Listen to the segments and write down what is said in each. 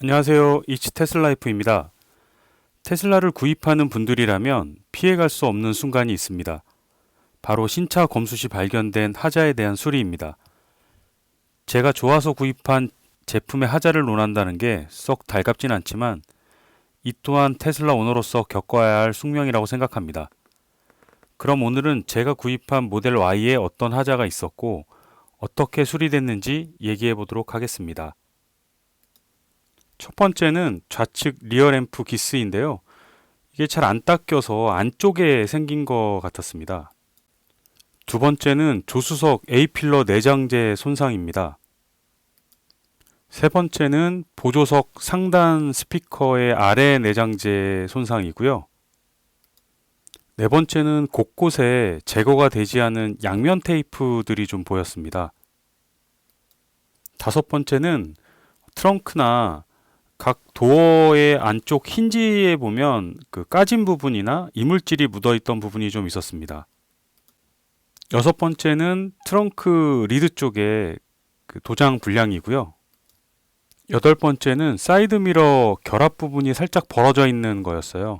안녕하세요. 이치 테슬라이프입니다. 테슬라를 구입하는 분들이라면 피해갈 수 없는 순간이 있습니다. 바로 신차 검수 시 발견된 하자에 대한 수리입니다. 제가 좋아서 구입한 제품의 하자를 논한다는 게 썩 달갑진 않지만 이 또한 테슬라 오너로서 겪어야 할 숙명이라고 생각합니다. 그럼 오늘은 제가 구입한 모델 Y에 어떤 하자가 있었고 어떻게 수리됐는지 얘기해 보도록 하겠습니다. 첫 번째는 좌측 리어 램프 기스인데요. 이게 잘 안 닦여서 안쪽에 생긴 것 같았습니다. 두 번째는 조수석 A필러 내장재 손상입니다. 세 번째는 보조석 상단 스피커의 아래 내장재 손상이고요. 네 번째는 곳곳에 제거가 되지 않은 양면 테이프들이 좀 보였습니다. 다섯 번째는 트렁크나 각 도어의 안쪽 힌지에 보면 그 까진 부분이나 이물질이 묻어 있던 부분이 좀 있었습니다. 여섯 번째는 트렁크 리드 쪽에 그 도장 불량이고요. 여덟 번째는 사이드 미러 결합 부분이 살짝 벌어져 있는 거였어요.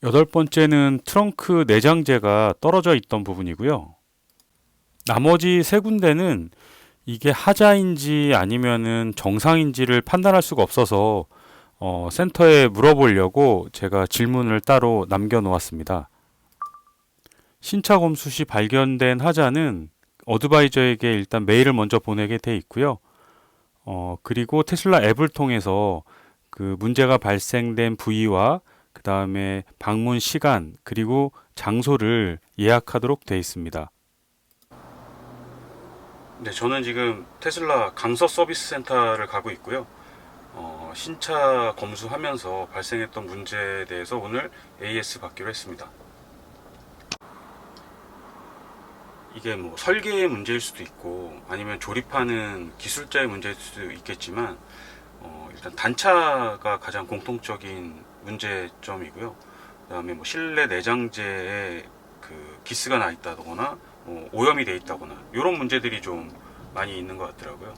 여덟 번째는 트렁크 내장재가 떨어져 있던 부분이고요. 나머지 세 군데는 이게 하자인지 아니면은 정상인지를 판단할 수가 없어서 센터에 물어보려고 제가 질문을 따로 남겨놓았습니다. 신차 검수 시 발견된 하자는 어드바이저에게 일단 메일을 먼저 보내게 돼 있고요. 그리고 테슬라 앱을 통해서 그 문제가 발생된 부위와 그 다음에 방문 시간 그리고 장소를 예약하도록 되어 있습니다. 네, 저는 지금 테슬라 강서 서비스 센터를 가고 있고요. 신차 검수하면서 발생했던 문제에 대해서 오늘 AS 받기로 했습니다. 이게 뭐 설계의 문제일 수도 있고 아니면 조립하는 기술자의 문제일 수도 있겠지만 일단 단차가 가장 공통적인 문제점이고요. 그 다음에 뭐 실내 내장재에 그 기스가 나 있다거나 오염이 돼 있다거나 이런 문제들이 좀 많이 있는 것 같더라고요.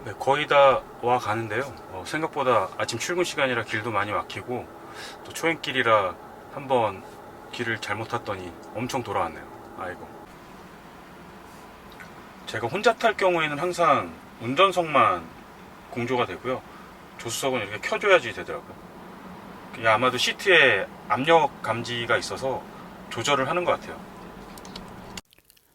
네, 거의 다 와 가는데요. 생각보다 아침 출근 시간이라 길도 많이 막히고 또 초행길이라 한번 길을 잘못 탔더니 엄청 돌아왔네요. 아이고. 제가 혼자 탈 경우에는 항상 운전석만 공조가 되고요. 조수석은 이렇게 켜줘야지 되더라고요. 이게 아마도 시트에 압력 감지가 있어서 조절을 하는 것 같아요.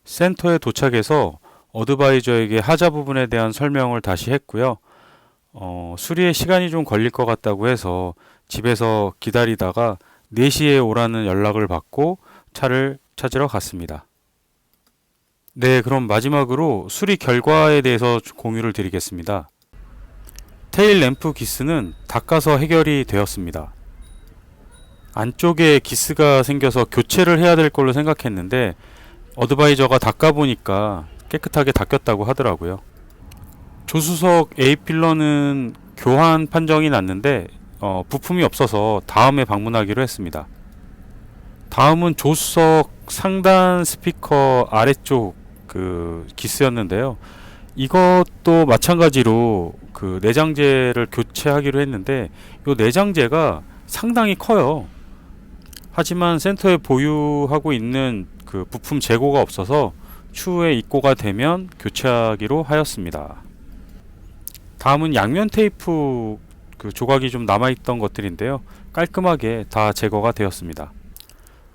센터에 도착해서 어드바이저에게 하자 부분에 대한 설명을 다시 했고요. 수리에 시간이 좀 걸릴 것 같다고 해서 집에서 기다리다가 4시에 오라는 연락을 받고 차를 찾으러 갔습니다. 네, 그럼 마지막으로 수리 결과에 대해서 공유를 드리겠습니다. 테일 램프 기스는 닦아서 해결이 되었습니다. 안쪽에 기스가 생겨서 교체를 해야 될 걸로 생각했는데 어드바이저가 닦아보니까 깨끗하게 닦였다고 하더라고요. 조수석 A필러는 교환 판정이 났는데 부품이 없어서 다음에 방문하기로 했습니다. 다음은 조수석 상단 스피커 아래쪽 그 기스였는데요. 이것도 마찬가지로 그 내장재를 교체하기로 했는데 이 내장재가 상당히 커요. 하지만 센터에 보유하고 있는 그 부품 재고가 없어서 추후에 입고가 되면 교체하기로 하였습니다. 다음은 양면 테이프 그 조각이 좀 남아있던 것들인데요. 깔끔하게 다 제거가 되었습니다.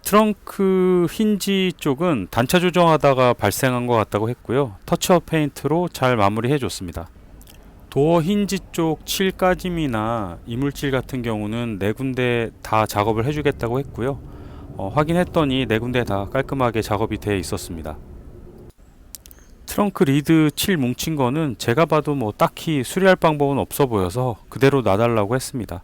트렁크 힌지 쪽은 단차 조정하다가 발생한 것 같다고 했고요. 터치업 페인트로 잘 마무리해 줬습니다. 도어 힌지 쪽 칠 까짐이나 이물질 같은 경우는 4군데 다 작업을 해주겠다고 했고요. 확인했더니 4군데 다 깔끔하게 작업이 되어 있었습니다. 트렁크 리드 칠 뭉친 거는 제가 봐도 뭐 딱히 수리할 방법은 없어 보여서 그대로 놔달라고 했습니다.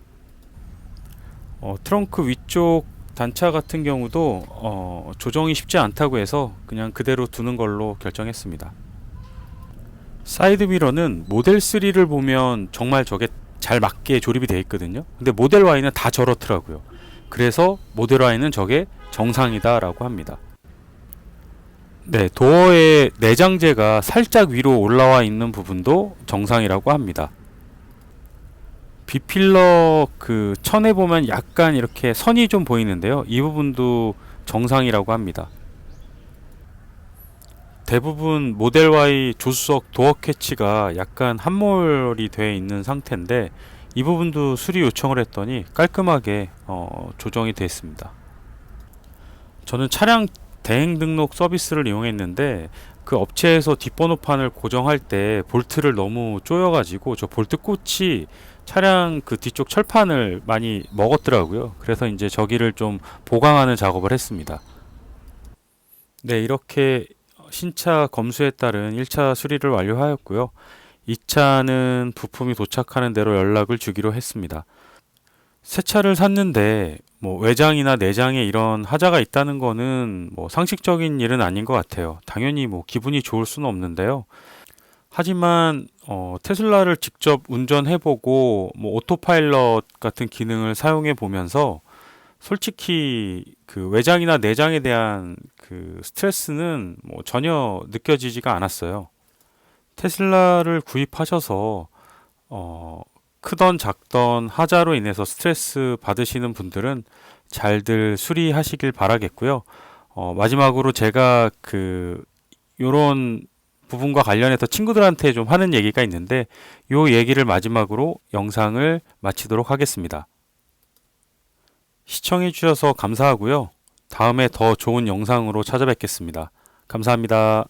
트렁크 위쪽 단차 같은 경우도 조정이 쉽지 않다고 해서 그냥 그대로 두는 걸로 결정했습니다. 사이드 미러는 모델 3를 보면 정말 저게 잘 맞게 조립이 되어 있거든요. 근데 모델 Y는 다 저렇더라고요. 그래서 모델 Y는 저게 정상이다 라고 합니다. 네, 도어의 내장재가 살짝 위로 올라와 있는 부분도 정상이라고 합니다. B필러 그 천에 보면 약간 이렇게 선이 좀 보이는데요. 이 부분도 정상이라고 합니다. 대부분 모델 Y 조수석 도어 캐치가 약간 함몰이 되어 있는 상태인데 이 부분도 수리 요청을 했더니 깔끔하게 조정이 됐습니다. 저는 차량 대행 등록 서비스를 이용했는데 그 업체에서 뒷번호판을 고정할 때 볼트를 너무 조여가지고 저 볼트 끝이 차량 그 뒤쪽 철판을 많이 먹었더라고요. 그래서 이제 저기를 좀 보강하는 작업을 했습니다. 네, 이렇게 신차 검수에 따른 1차 수리를 완료하였고요. 2차는 부품이 도착하는 대로 연락을 주기로 했습니다. 새 차를 샀는데 뭐 외장이나 내장에 이런 하자가 있다는 거는 뭐 상식적인 일은 아닌 것 같아요. 당연히 뭐 기분이 좋을 수는 없는데요. 하지만 테슬라를 직접 운전해보고 뭐 오토파일럿 같은 기능을 사용해 보면서 솔직히 그 외장이나 내장에 대한 그 스트레스는 뭐 전혀 느껴지지가 않았어요. 테슬라를 구입하셔서 크던 작던 하자로 인해서 스트레스 받으시는 분들은 잘들 수리하시길 바라겠고요. 마지막으로 제가 그 요런 부분과 관련해서 친구들한테 좀 하는 얘기가 있는데 요 얘기를 마지막으로 영상을 마치도록 하겠습니다. 시청해 주셔서 감사하고요. 다음에 더 좋은 영상으로 찾아뵙겠습니다. 감사합니다.